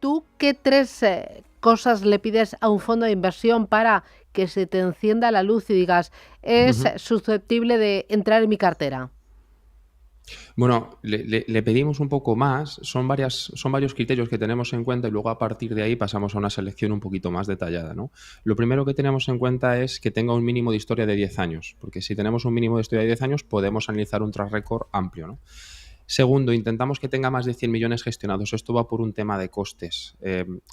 ¿Tú qué tres cosas le pides a un fondo de inversión para que se te encienda la luz y digas, es Ujú. susceptible de entrar en mi cartera? Bueno, le pedimos un poco más, son varios criterios que tenemos en cuenta y luego a partir de ahí pasamos a una selección un poquito más detallada, ¿no? Lo primero que tenemos en cuenta es que tenga un mínimo de historia de 10 años, porque si tenemos un mínimo de historia de 10 años podemos analizar un track record amplio, ¿no? Segundo, intentamos que tenga más de 100 millones gestionados. Esto va por un tema de costes.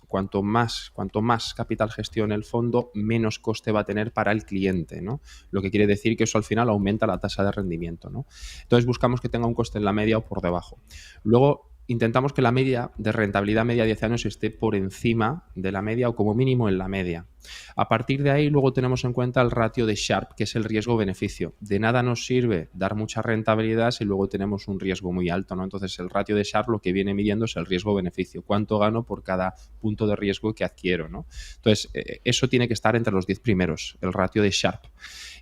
Cuanto más capital gestione el fondo, menos coste va a tener para el cliente, ¿no? Lo que quiere decir que eso al final aumenta la tasa de rendimiento, ¿no? Entonces buscamos que tenga un coste en la media o por debajo. Luego intentamos que la media de rentabilidad media a 10 años esté por encima de la media o como mínimo en la media. A partir de ahí luego tenemos en cuenta el ratio de Sharpe, que es el riesgo-beneficio. De nada nos sirve dar mucha rentabilidad si luego tenemos un riesgo muy alto, ¿no? Entonces el ratio de Sharpe lo que viene midiendo es el riesgo-beneficio. ¿Cuánto gano por cada punto de riesgo que adquiero, ¿no? Entonces eso tiene que estar entre los 10 primeros, el ratio de Sharpe.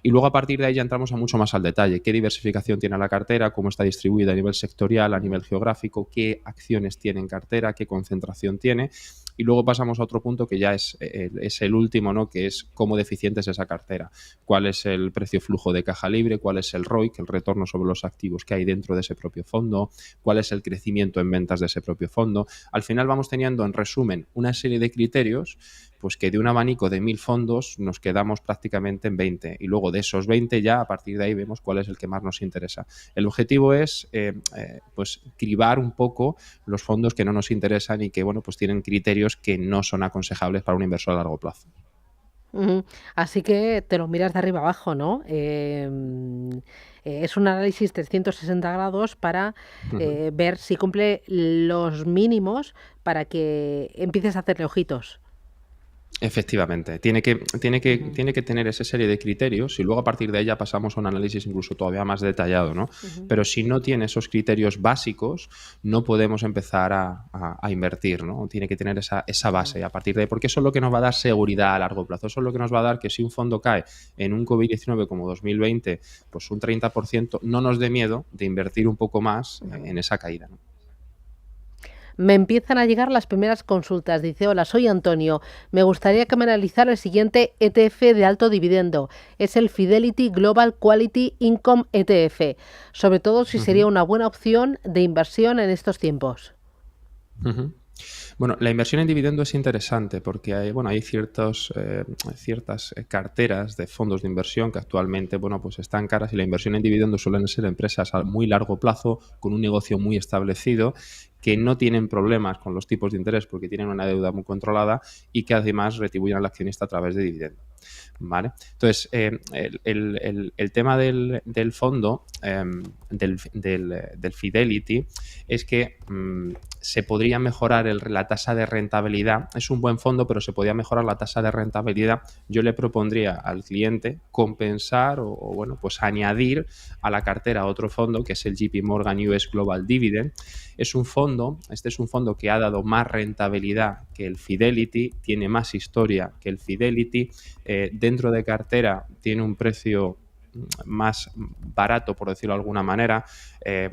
Y luego a partir de ahí ya entramos a mucho más al detalle. ¿Qué diversificación tiene la cartera? ¿Cómo está distribuida a nivel sectorial, a nivel geográfico? ¿Qué acciones tiene en cartera? ¿Qué concentración tiene? Y luego pasamos a otro punto que ya es el último, ¿no? Que es cómo deficiente es esa cartera. ¿Cuál es el precio flujo de caja libre? ¿Cuál es el ROIC, el retorno sobre los activos que hay dentro de ese propio fondo? ¿Cuál es el crecimiento en ventas de ese propio fondo? Al final vamos teniendo, en resumen, una serie de criterios pues que de un abanico de 1.000 fondos nos quedamos prácticamente en 20 y luego de esos 20 ya a partir de ahí vemos cuál es el que más nos interesa. El objetivo es pues cribar un poco los fondos que no nos interesan y que bueno pues tienen criterios que no son aconsejables para un inversor a largo plazo. Ujú. Así que te lo miras de arriba abajo, ¿no? Es un análisis 360 grados para ver si cumple los mínimos para que empieces a hacerle ojitos. Efectivamente, Ujú, tiene que tener esa serie de criterios y luego a partir de ella pasamos a un análisis incluso todavía más detallado, ¿no? ujú. Pero si no tiene esos criterios básicos, no podemos empezar a invertir, ¿no? Tiene que tener esa Ya. base y a partir de ahí, porque eso es lo que nos va a dar seguridad a largo plazo, eso es lo que nos va a dar que si un fondo cae en un COVID-19 como 2020, pues un 30%, no nos dé miedo de invertir un poco más Ujú. en esa caída, ¿no? Me empiezan a llegar las primeras consultas. Dice, hola, soy Antonio. Me gustaría que me analizara el siguiente ETF de alto dividendo. Es el Fidelity Global Quality Income ETF. Sobre todo si sería Ujú, una buena opción de inversión en estos tiempos. ujú. Bueno, la inversión en dividendo es interesante porque hay ciertas carteras de fondos de inversión que actualmente pues están caras y la inversión en dividendo suelen ser empresas a muy largo plazo con un negocio muy establecido que no tienen problemas con los tipos de interés porque tienen una deuda muy controlada y que además retribuyen al accionista a través de dividendo. ¿Vale? Entonces, el tema del fondo, del Fidelity, es que se podría mejorar la tasa de rentabilidad. Es un buen fondo, pero se podría mejorar la tasa de rentabilidad. Yo le propondría al cliente compensar bueno, pues añadir a la cartera otro fondo que es el JP Morgan US Global Dividend. Este es un fondo que ha dado más rentabilidad que el Fidelity, tiene más historia que el Fidelity, dentro de cartera tiene un precio más barato, por decirlo de alguna manera.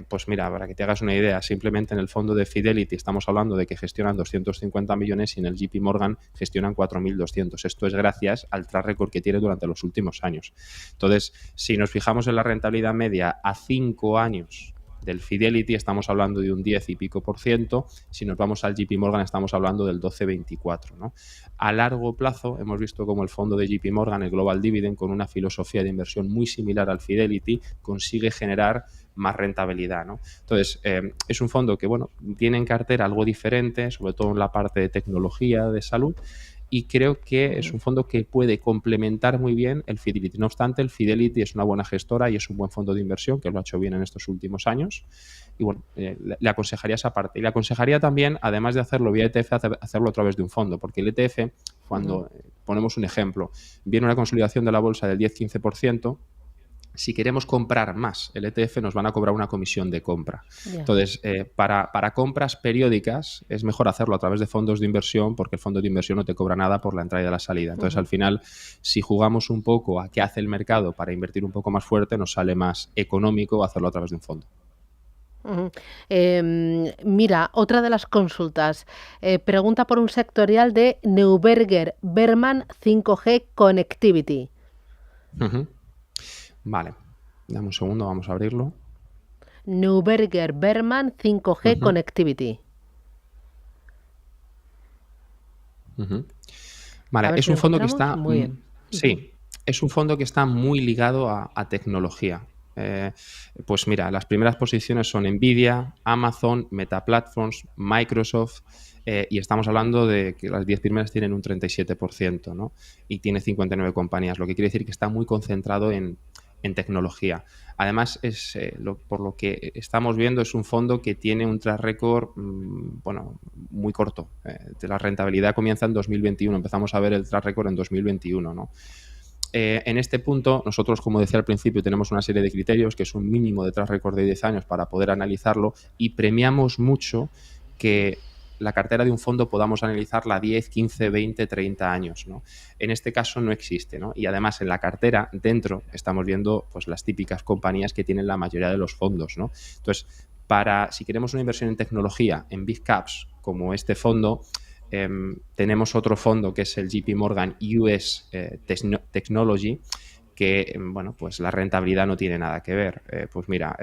Pues mira, para que te hagas una idea, simplemente en el fondo de Fidelity estamos hablando de que gestionan 250 millones y en el JP Morgan gestionan 4.200. Esto es gracias al track record que tiene durante los últimos años. Entonces, si nos fijamos en la rentabilidad media a 5 años del Fidelity estamos hablando de un 10 y pico por ciento, si nos vamos al JP Morgan estamos hablando del 12,24, ¿no? A largo plazo hemos visto como el fondo de JP Morgan, el Global Dividend, con una filosofía de inversión muy similar al Fidelity, consigue generar más rentabilidad, ¿no? Entonces, es un fondo que, bueno, tiene en cartera algo diferente, sobre todo en la parte de tecnología, de salud, y creo que es Ujú. un fondo que puede complementar muy bien el Fidelity. No obstante, el Fidelity es una buena gestora y es un buen fondo de inversión que lo ha hecho bien en estos últimos años. Y bueno, le aconsejaría esa parte. Y le aconsejaría también, además de hacerlo vía ETF, hacerlo a través de un fondo, porque el ETF, Ujú. cuando ponemos un ejemplo, viene una consolidación de la bolsa del 10-15%. Si queremos comprar más el ETF, nos van a cobrar una comisión de compra. Ya. Entonces, para compras periódicas es mejor hacerlo a través de fondos de inversión porque el fondo de inversión no te cobra nada por la entrada y la salida. Entonces, Ujú. al final, si jugamos un poco a qué hace el mercado para invertir un poco más fuerte, nos sale más económico hacerlo a través de un fondo. Ujú. Mira, otra de las consultas, pregunta por un sectorial de Neuberger Berman 5G Connectivity. Ujú. Vale, dame un segundo, vamos a abrirlo. Neuberger Berman 5G Ujú, Connectivity. ujú. A Vale, ver es si lo un fondo que encontramos. está, Muy bien. Ujú. sí, es un fondo que está muy ligado a tecnología. Eh, pues mira, las primeras posiciones son Nvidia, Amazon, Meta Platforms, Microsoft, y estamos hablando de que las 10 primeras tienen un 37%, ¿no? Y tiene 59 compañías, lo que quiere decir que está muy concentrado en tecnología. Además, por lo que estamos viendo, es un fondo que tiene un track record, bueno, muy corto. La rentabilidad comienza en 2021, empezamos a ver el track record en 2021, ¿no? En este punto, nosotros, como decía al principio, tenemos una serie de criterios, que es un mínimo de track record de 10 años para poder analizarlo, y premiamos mucho que la cartera de un fondo podamos analizarla 10, 15, 20, 30 años, ¿no? En este caso no existe, ¿no? Y además en la cartera, dentro, estamos viendo pues las típicas compañías que tienen la mayoría de los fondos, ¿no? Entonces, si queremos una inversión en tecnología, en big caps, como este fondo, tenemos otro fondo que es el JP Morgan US Technology, que, bueno, pues la rentabilidad no tiene nada que ver. Pues mira,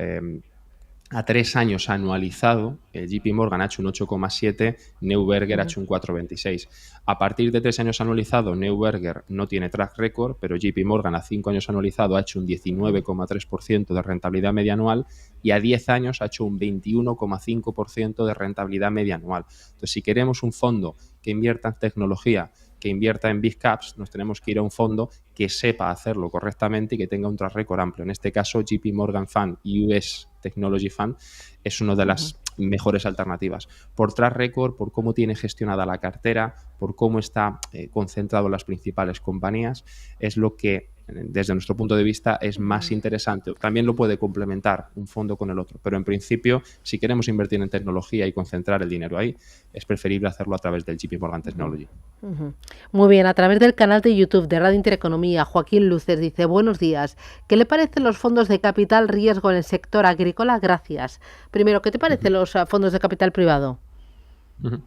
a 3 años anualizado, el JP Morgan ha hecho un 8,7, Neuberger ha Ujú. hecho un 4,26. A partir de 3 años anualizado, Neuberger no tiene track record, pero JP Morgan a 5 años anualizado ha hecho un 19,3% de rentabilidad media anual, y a 10 años ha hecho un 21,5% de rentabilidad media anual. Entonces, si queremos un fondo que invierta en tecnología, que invierta en big caps, nos tenemos que ir a un fondo que sepa hacerlo correctamente y que tenga un track record amplio. En este caso, JP Morgan Fund US Technology Fund es una de Ujú. las mejores alternativas. Por track record, por cómo tiene gestionada la cartera, por cómo está concentrado en las principales compañías, es lo que, desde nuestro punto de vista, es más interesante. También lo puede complementar un fondo con el otro, pero en principio, si queremos invertir en tecnología y concentrar el dinero ahí, es preferible hacerlo a través del JP Morgan Technology. Ujú. Muy bien, a través del canal de YouTube de Radio Intereconomía, Joaquín Luces dice: buenos días, ¿qué le parecen los fondos de capital riesgo en el sector agrícola? Gracias. Primero, ¿qué te parecen los fondos de capital privado? Ujú.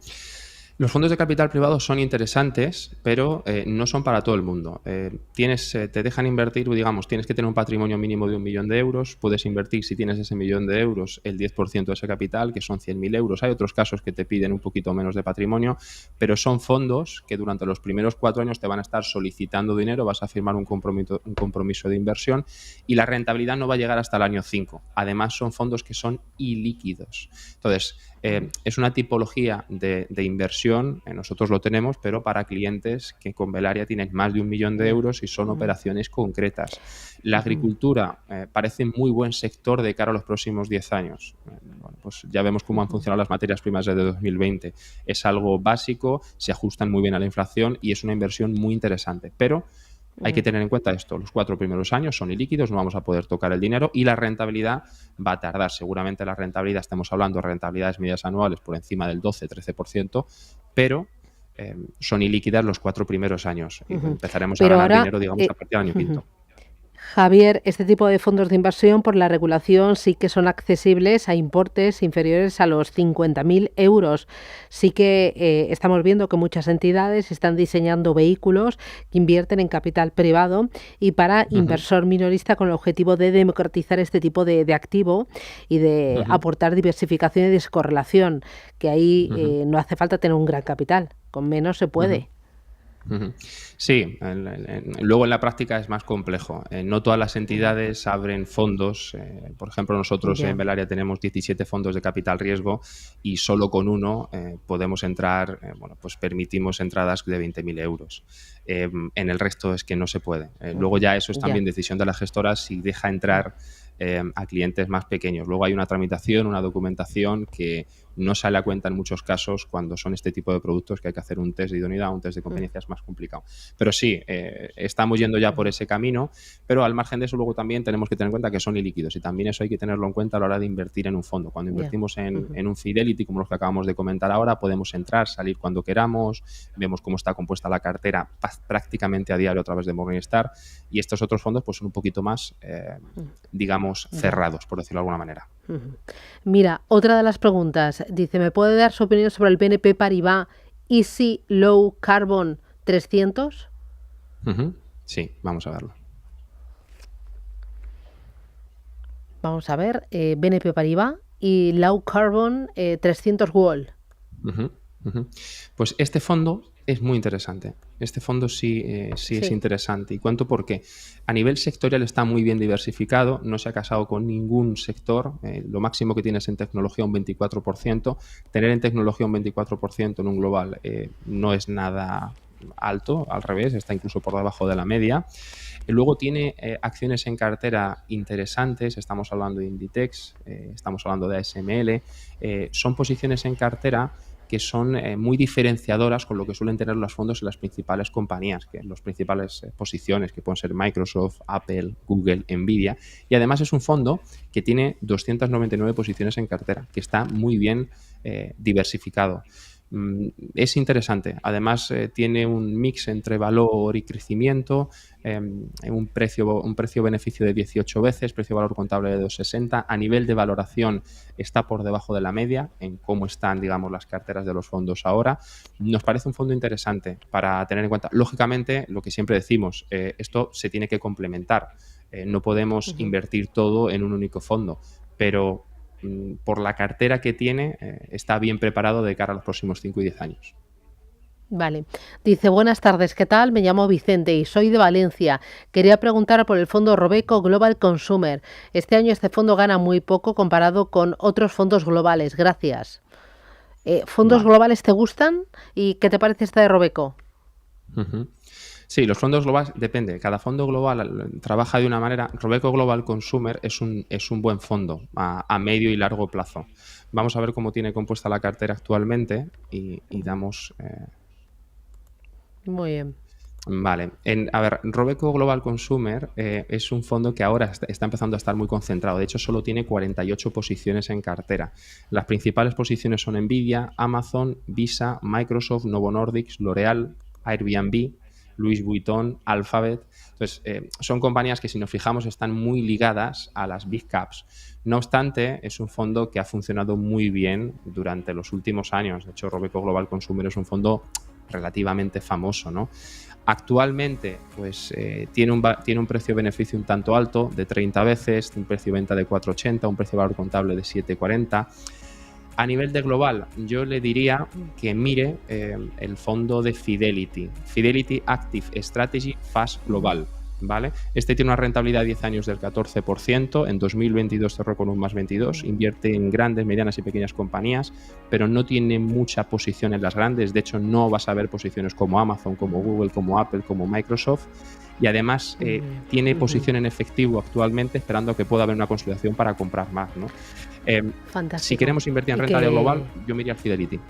Los fondos de capital privado son interesantes, pero no son para todo el mundo. Te dejan invertir, digamos, tienes que tener un patrimonio mínimo de 1 millón de euros. Puedes invertir, si tienes ese 1 millón de euros, el 10% de ese capital, que son 100.000 euros. Hay otros casos que te piden un poquito menos de patrimonio, pero son fondos que durante los primeros 4 años te van a estar solicitando dinero, vas a firmar un compromiso de inversión, y la rentabilidad no va a llegar hasta el año 5. Además, son fondos que son ilíquidos. Entonces, es una tipología de inversión, nosotros lo tenemos, pero para clientes que con Belaria tienen más de 1 millón de euros y son operaciones concretas. La agricultura parece muy buen sector de cara a los próximos 10 años. Bueno, pues ya vemos cómo han funcionado las materias primas desde 2020. Es algo básico, se ajustan muy bien a la inflación y es una inversión muy interesante. Pero hay que tener en cuenta esto: los 4 primeros años son ilíquidos, no vamos a poder tocar el dinero, y la rentabilidad va a tardar. Seguramente la rentabilidad, estamos hablando de rentabilidades medias anuales por encima del 12-13%, pero son ilíquidas los 4 primeros años y Ujú. empezaremos a Pero ganar ahora, dinero, digamos, a partir del año ujú. quinto. Javier, este tipo de fondos de inversión, por la regulación, sí que son accesibles a importes inferiores a los 50.000 euros. Sí que estamos viendo que muchas entidades están diseñando vehículos que invierten en capital privado y para Ujú, inversor minorista, con el objetivo de democratizar este tipo de activo y de ujú, aportar diversificación y descorrelación, que ahí ujú, no hace falta tener un gran capital, con menos se ujú. puede. Ujú. Sí, luego en la práctica es más complejo. No todas las Ujú. entidades abren fondos. Por ejemplo, nosotros en Ya. Belaria tenemos 17 fondos de capital riesgo y solo con uno podemos entrar, bueno, pues permitimos entradas de 20.000 euros. En el resto es que no se puede. Luego Ujú. ya eso es Ya. también decisión de la gestora si deja entrar a clientes más pequeños. Luego hay una tramitación, una documentación que no sale a cuenta en muchos casos cuando son este tipo de productos, que hay que hacer un test de idoneidad, un test de conveniencia, es más complicado. Pero sí, estamos yendo ya por ese camino, pero al margen de eso luego también tenemos que tener en cuenta que son ilíquidos, y también eso hay que tenerlo en cuenta a la hora de invertir en un fondo. Cuando Ya. invertimos en, Ujú. en un Fidelity, como los que acabamos de comentar ahora, podemos entrar, salir cuando queramos, vemos cómo está compuesta la cartera prácticamente a diario a través de Morningstar, y estos otros fondos pues son un poquito más, digamos, digamos, Ya. cerrados, por decirlo de alguna manera. Ujú. Mira, otra de las preguntas, dice, ¿me puede dar su opinión sobre el BNP Paribas Easy Low Carbon 300? Ujú. Sí, vamos a verlo. Vamos a ver, BNP Paribas y Low Carbon 300 Wall. Ujú, ujú. Pues este fondo es muy interesante. Este fondo sí es Sí. interesante. ¿Y cuento por qué? A nivel sectorial está muy bien diversificado, no se ha casado con ningún sector. Lo máximo que tienes en tecnología un 24%. Tener en tecnología un 24% en un global no es nada alto, al revés, está incluso por debajo de la media. Luego tiene acciones en cartera interesantes, estamos hablando de Inditex, estamos hablando de ASML, son posiciones en cartera que son muy diferenciadoras con lo que suelen tener los fondos en las principales compañías, que las principales posiciones, que pueden ser Microsoft, Apple, Google, Nvidia. Y además es un fondo que tiene 299 posiciones en cartera, que está muy bien diversificado. Es interesante. Además, tiene un mix entre valor y crecimiento, un precio-beneficio de 18 veces, precio-valor contable de 2,60. A nivel de valoración está por debajo de la media en cómo están, digamos, las carteras de los fondos ahora. Nos parece un fondo interesante para tener en cuenta. Lógicamente, lo que siempre decimos, esto se tiene que complementar. No podemos invertir todo en un único fondo, pero por la cartera que tiene, está bien preparado de cara a los próximos 5 y 10 años. Vale. Dice, buenas tardes, ¿qué tal? Me llamo Vicente y soy de Valencia. Quería preguntar por el fondo Robeco Global Consumer. Este año este fondo gana muy poco comparado con otros fondos globales. Gracias. ¿Fondos Vale. globales te gustan? ¿Y qué te parece esta de Robeco? Ujú. Sí, los fondos globales, depende. Cada fondo global trabaja de una manera. Robeco Global Consumer es un buen fondo a medio y largo plazo. Vamos a ver cómo tiene compuesta la cartera actualmente y damos... Muy bien. Vale. A ver, Robeco Global Consumer es un fondo que ahora está empezando a estar muy concentrado. De hecho, solo tiene 48 posiciones en cartera. Las principales posiciones son Nvidia, Amazon, Visa, Microsoft, Novo Nordisk, L'Oréal, Airbnb, Louis Vuitton, Alphabet. Entonces, son compañías que, si nos fijamos, están muy ligadas a las big caps. No obstante, es un fondo que ha funcionado muy bien durante los últimos años. De hecho, Robeco Global Consumer es un fondo relativamente famoso, ¿no? Actualmente, pues tiene un precio-beneficio un tanto alto, de 30 veces, un precio-venta de 4,80, un precio-valor contable de 7,40. A nivel de global, yo le diría que mire el fondo de Fidelity Active Strategy Fast Global, ¿vale? Este tiene una rentabilidad de 10 años del 14%, en 2022 cerró con un más 22, invierte en grandes, medianas y pequeñas compañías, pero no tiene mucha posición en las grandes. De hecho, no vas a ver posiciones como Amazon, como Google, como Apple, como Microsoft. Y además tiene posición en efectivo actualmente, esperando que pueda haber una consolidación para comprar más, ¿no? Si Fantástico. queremos invertir en Y rentabilidad global, que yo me iría al Fidelity.